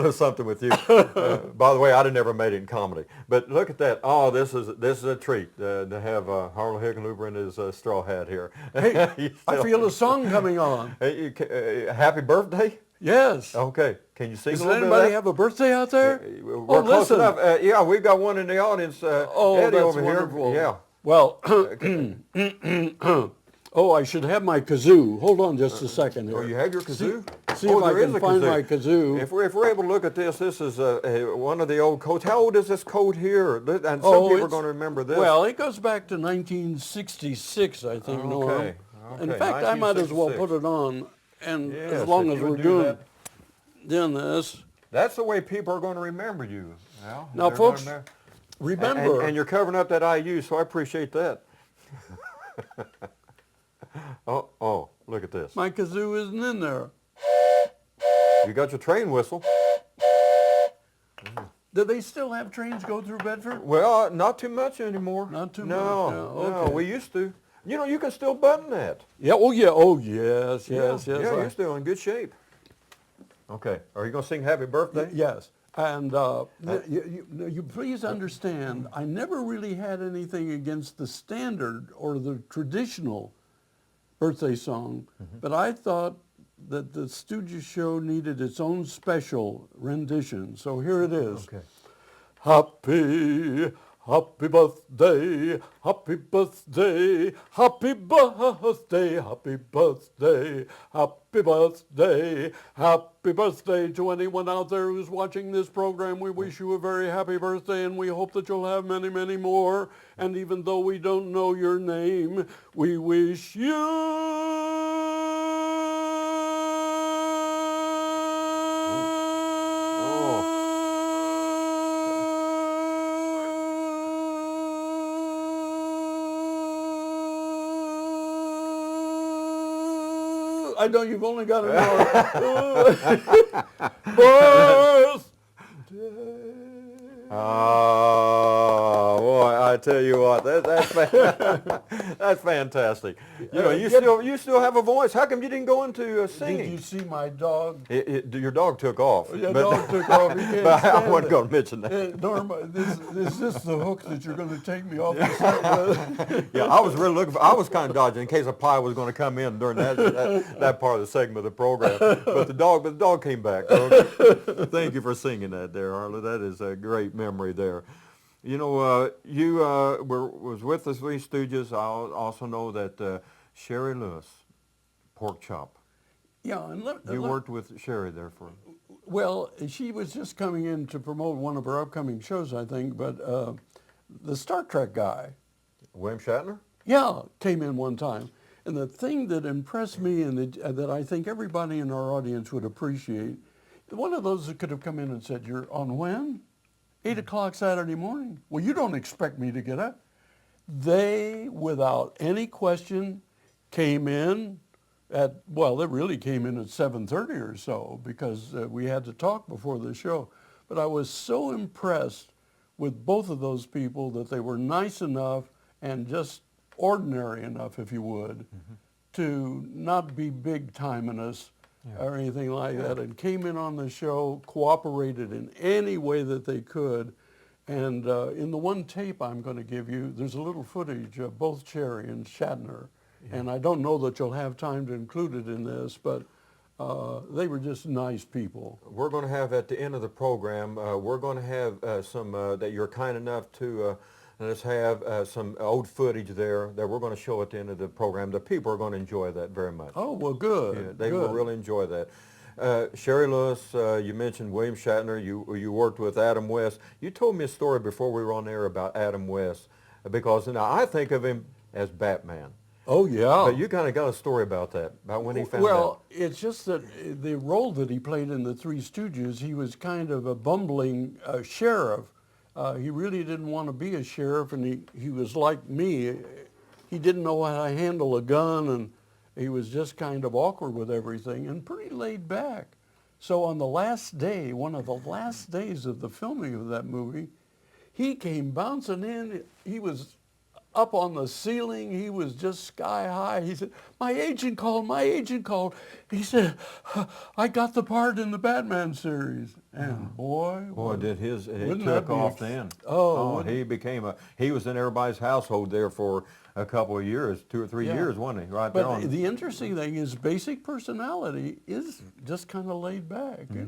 there's something with you. By the way, I'd have never made it in comedy, but look at that. Oh, this is a treat to have Harlow Hickenlooper in his straw hat here. Hey, I feel a song coming on. Happy birthday. Yes. Okay. Can you sing a little bit of that? Does anybody have a birthday out there? We're close enough. Yeah, we've got one in the audience. Eddie that's over wonderful. here. Yeah. Well, I should have my kazoo. Hold on just a second here. Oh, you have your kazoo? See if I can find my kazoo. If we're able to look at this is one of the old coats. How old is this coat here? And some people are going to remember this. Well, it goes back to 1966, I think, Norm. Okay. In fact, I might as well put it on, and as long as we're doing this. That's the way people are going to remember you. Now, folks, remember. And you're covering up that IU, so I appreciate that. oh, look at this. My kazoo isn't in there. You got your train whistle. Do they still have trains go through Bedford? Well, not too much anymore. Not too much? No, we used to. You can still button that. Yeah, yes. Yeah, you're still in good shape. Okay, are you going to sing Happy Birthday? Yes, and you please understand, I never really had anything against the standard or the traditional birthday song, but I thought that the Stooges show needed its own special rendition, so here it is. Okay. Happy birthday, happy birthday, happy birthday, happy birthday, happy birthday, happy birthday to anyone out there who's watching this program. We wish you a very happy birthday, and we hope that you'll have many, many more. And even though we don't know your name, we wish you I know you've only got an hour. Birthday. Oh, boy, I tell you what, that's fantastic. You still have a voice. How come you didn't go into singing? Did you see my dog? Your dog took off. Yeah, dog took off. He can't but I stand wasn't it. going to mention that. Norm, is this the hook that you're going to take me off the set with? Yeah, I was really looking for, I was kind of dodging in case a pie was going to come in during that part of the segment of the program. But the dog came back. So thank you for singing that there, Harlow. That is a great memory there. You was with the Three Stooges. I also know that Sherry Lewis, pork chop. Yeah, and you worked with Sherry there for. Well, she was just coming in to promote one of her upcoming shows, I think. But the Star Trek guy, William Shatner. Yeah, came in one time, and the thing that impressed me and that I think everybody in our audience would appreciate One of those that could have come in and said, "You're on when? 8 o'clock Saturday morning." Well, you don't expect me to get up. They, without any question, came in they really came in at 7:30 or so because we had to talk before the show. But I was so impressed with both of those people that they were nice enough and just ordinary enough, if you would, to not be big timing us or anything like that, and came in on the show, cooperated in any way that they could. And in the one tape I'm going to give you, there's a little footage of both Cherry and Shatner. And I don't know that you'll have time to include it in this, but they were just nice people. We're going to have at the end of the program, we're going to have some, that you're kind enough to let us have some old footage there that we're going to show at the end of the program. The people are going to enjoy that very much. Oh, well, good. Yeah, they will really enjoy that. Sherry Lewis, you mentioned William Shatner. You worked with Adam West. You told me a story before we were on air about Adam West, because now I think of him as Batman. Oh, yeah. But you kind of got a story about that, about when he found out. Well, it's just that the role that he played in the Three Stooges, he was kind of a bumbling sheriff. He really didn't want to be a sheriff, and he was like me. He didn't know how to handle a gun, and he was just kind of awkward with everything and pretty laid back. So on the last day, one of the last days of the filming of that movie, he came bouncing in. He was up on the ceiling. He was just sky high. He said, my agent called. He said, I got the part in the Batman series. And boy, it took off then. He was in everybody's household there for a couple of years, 2 or 3 years, wasn't he? Right there. But the interesting thing is basic personality is just kind of laid back, you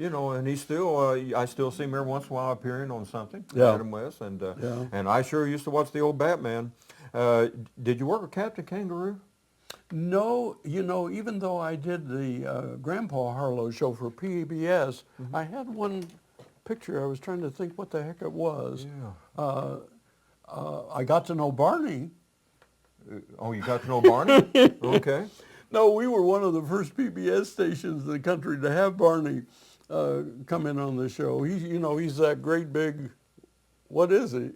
know. And he's still, I still see him every once in a while appearing on something, Yeah. Adam West, and I sure used to watch the old Batman. Did you work with Captain Kangaroo? No, even though I did the Grandpa Harlow show for PBS, I had one picture. I was trying to think what the heck it was. Yeah. I got to know Barney. Oh, you got to know Barney? Okay. No, we were one of the first PBS stations in the country to have Barney come in on the show. He's that great big. What is he?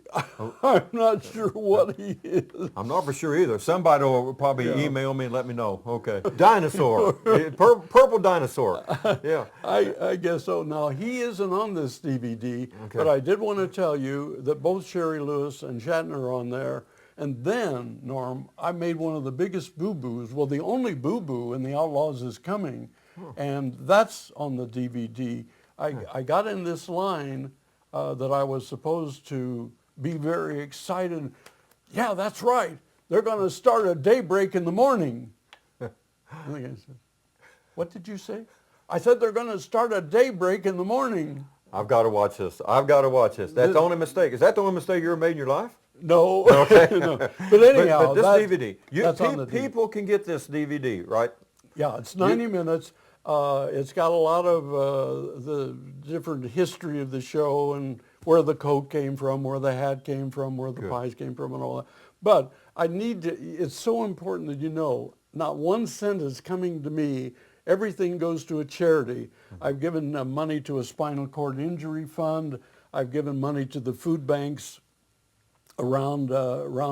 I'm not sure what he is. I'm not for sure either. Somebody will probably email me and let me know. Okay. Dinosaur. Purple dinosaur. Yeah. I guess so. Now, he isn't on this DVD, but I did want to tell you that both Sherry Lewis and Shatner are on there. And then, Norm, I made one of the biggest boo-boos. Well, the only boo-boo in The Outlaws Is Coming, and that's on the DVD. I got in this line that I was supposed to be very excited. Yeah, that's right. They're going to start at daybreak in the morning. I think I said, what did you say? I said they're going to start at daybreak in the morning. I've got to watch this. That's the only mistake. Is that the only mistake you ever made in your life? No. Okay. No. But anyhow, but this DVD, that's on the people can get this DVD, right? Yeah, it's 90 minutes. It's got a lot of the different history of the show and where the coat came from, where the hat came from, where the pies came from, and all that. But it's so important that you know, not one cent is coming to me. Everything goes to a charity. I've given money to a spinal cord injury fund. I've given money to the food banks around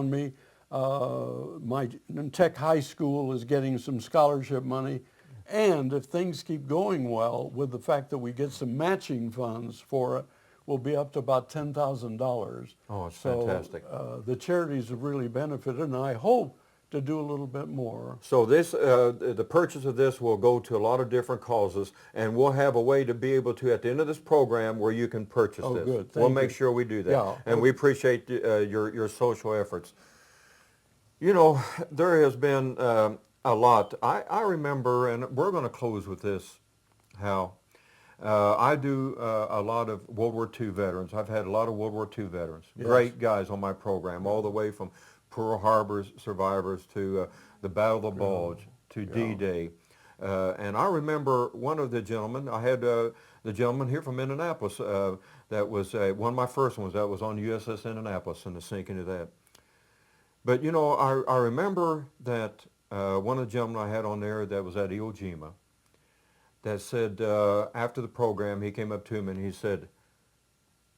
me. My Tech High School is getting some scholarship money. And if things keep going well, with the fact that we get some matching funds for it, we'll be up to about $10,000. Oh, it's fantastic. The charities have really benefited, and I hope to do a little bit more. So this, the purchase of this will go to a lot of different causes, and we'll have a way to be able to, at the end of this program, where you can purchase this. Good. We'll make sure we do that. Yeah. And we appreciate your social efforts. You know, there has been a lot. I remember, and we're going to close with this, Hal. I do a lot of World War II veterans. I've had a lot of World War II veterans, great guys on my program, all the way from Pearl Harbor survivors to the Battle of the Bulge to D-Day. And I remember one of the gentlemen, I had the gentleman here from Indianapolis that was one of my first ones that was on USS Indianapolis and the sinking of that. But, you know, I remember that one of the gentlemen I had on there that was at Iwo Jima, that said, after the program, he came up to him and he said,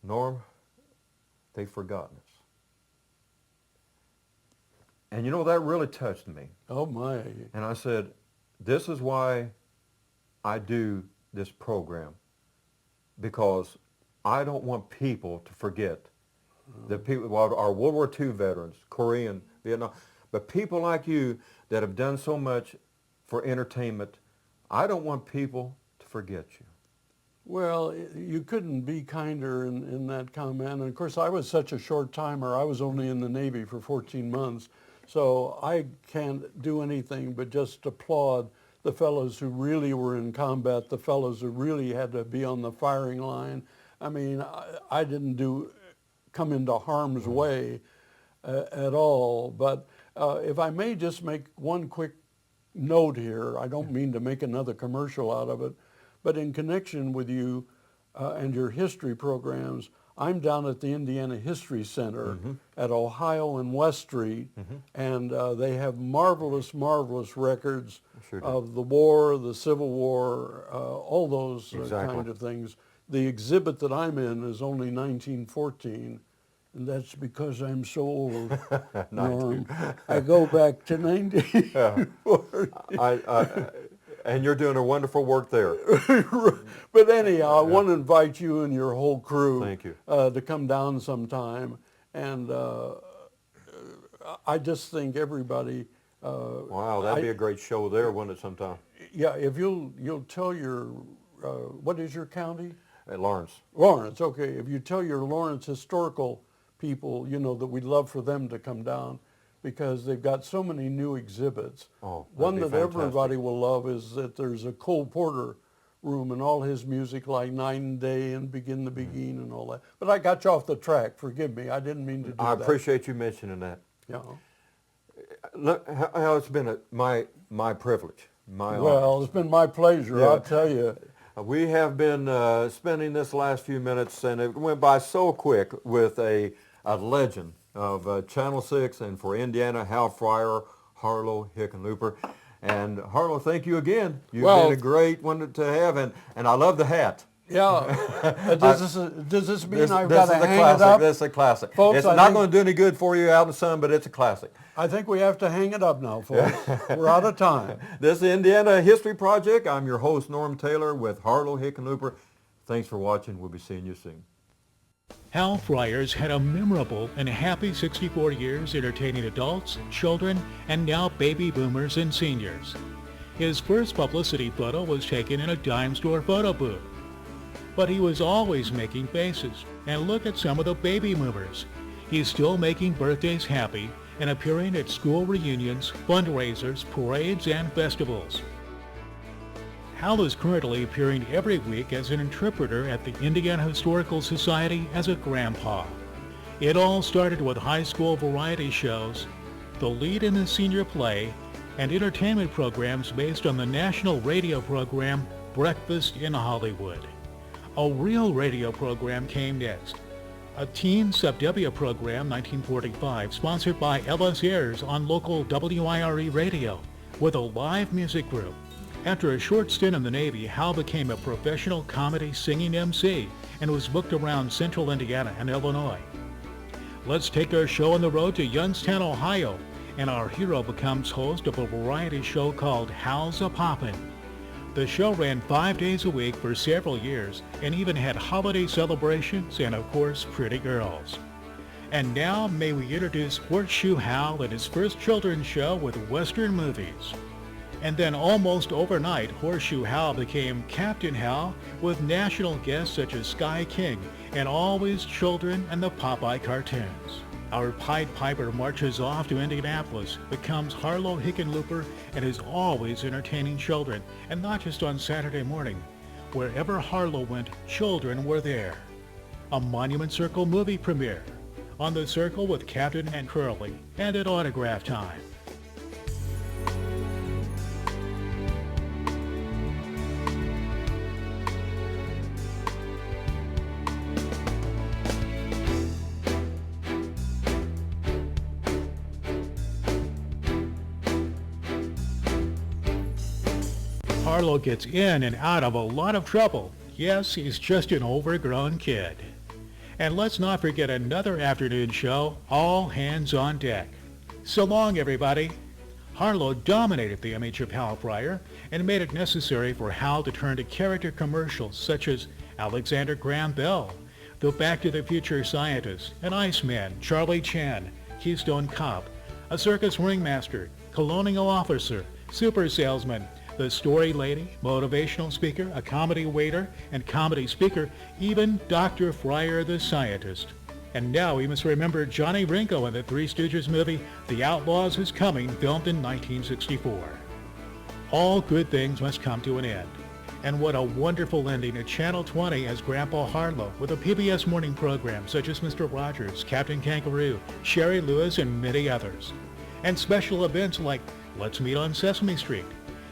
"Norm, they've forgotten us." And you know, that really touched me. Oh my. And I said, this is why I do this program, because I don't want people to forget the people, well, our World War II veterans, Korean, Vietnam, but people like you that have done so much for entertainment. I don't want people to forget you. Well, you couldn't be kinder in that comment. And of course, I was such a short timer. I was only in the Navy for 14 months. So I can't do anything but just applaud the fellows who really were in combat, the fellows who really had to be on the firing line. I mean, I didn't come into harm's way at all. But if I may just make one quick note here, I don't mean to make another commercial out of it, but in connection with you and your history programs, I'm down at the Indiana History Center at Ohio and West Street, and they have marvelous, marvelous records of the war, the Civil War, all those kind of things. The exhibit that I'm in is only 1914, and that's because I'm so old. Norm. I go back to 1940. And you're doing a wonderful work there. But anyhow, I want to invite you and your whole crew Thank you. To come down sometime. And I just think everybody... wow, that'd be a great show there, wouldn't it, sometime? Yeah, if you'll tell your... what is your county? Lawrence. Lawrence, okay. If you tell your Lawrence historical people, you know, that we'd love for them to come down, because they've got so many new exhibits. Oh, one that fantastic. everybody will love is that there's a Cole Porter room and all his music, like Night and Day and Begin the Begin and all that. But I got you off the track. Forgive me. I didn't mean to do that. I appreciate you mentioning that. Yeah. Look, how it's been my privilege, my honor. Well, it's been my pleasure, Yeah. I'll tell you. We have been spending this last few minutes, and it went by so quick, with a legend of Channel 6 and for Indiana, Hal Fryer, Harlow, Hickenlooper. And Harlow, thank you again. You've been a great one to have, and I love the hat. Yeah. Does this mean I've got to hang classic. it up? This is a classic. Folks, it's not going to do any good for you out in the sun, but it's a classic. I think we have to hang it up now, folks. We're out of time. This is Indiana History Project. I'm your host, Norm Taylor, with Harlow, Hickenlooper. Thanks for watching. We'll be seeing you soon. Hal Fryer's had a memorable and happy 64 years entertaining adults, children, and now baby boomers and seniors. His first publicity photo was taken in a dime store photo booth. But he was always making faces. And look at some of the baby boomers. He's still making birthdays happy and appearing at school reunions, fundraisers, parades, and festivals. Hal is currently appearing every week as an interpreter at the Indiana Historical Society as a grandpa. It all started with high school variety shows, the lead in the senior play, and entertainment programs based on the national radio program Breakfast in Hollywood. A real radio program came next. A teen sub-W program, 1945, sponsored by Ellis Ayers on local WIRE radio, with a live music group. After a short stint in the Navy, Hal became a professional comedy singing MC and was booked around central Indiana and Illinois. Let's take our show on the road to Youngstown, Ohio, and our hero becomes host of a variety show called Hal's a Poppin'. The show ran 5 days a week for several years and even had holiday celebrations and, of course, pretty girls. And now may we introduce Horseshoe Hal and his first children's show with Western movies. And then almost overnight, Horseshoe Hal became Captain Hal with national guests such as Sky King and Always Children and the Popeye cartoons. Our Pied Piper marches off to Indianapolis, becomes Harlow Hickenlooper, and is always entertaining children, and not just on Saturday morning. Wherever Harlow went, children were there. A Monument Circle movie premiere. On the Circle with Captain and Curly, and at autograph time. Harlow gets in and out of a lot of trouble. Yes, he's just an overgrown kid. And let's not forget another afternoon show, All Hands on Deck. So long, everybody. Harlow dominated the image of Hal Fryer and made it necessary for Hal to turn to character commercials such as Alexander Graham Bell, the Back to the Future scientist, an Iceman, Charlie Chan, Keystone Cop, a circus ringmaster, colonial officer, super salesman, the story lady, motivational speaker, a comedy waiter, and comedy speaker, even Dr. Fryer the scientist. And now we must remember Johnny Ringo in the Three Stooges movie The Outlaws Is Coming, filmed in 1964. All good things must come to an end. And what a wonderful ending to Channel 20 as Grandpa Harlow with a PBS morning program such as Mr. Rogers, Captain Kangaroo, Sherry Lewis, and many others. And special events like Let's Meet on Sesame Street,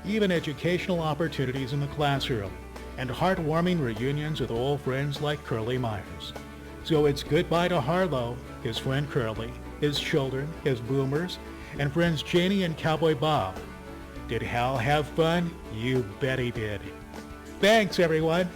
even educational opportunities in the classroom, and heartwarming reunions with old friends like Curly Myers. So it's goodbye to Harlow, his friend Curly, his children, his boomers, and friends Janie and Cowboy Bob. Did Hal have fun? You bet he did. Thanks, everyone.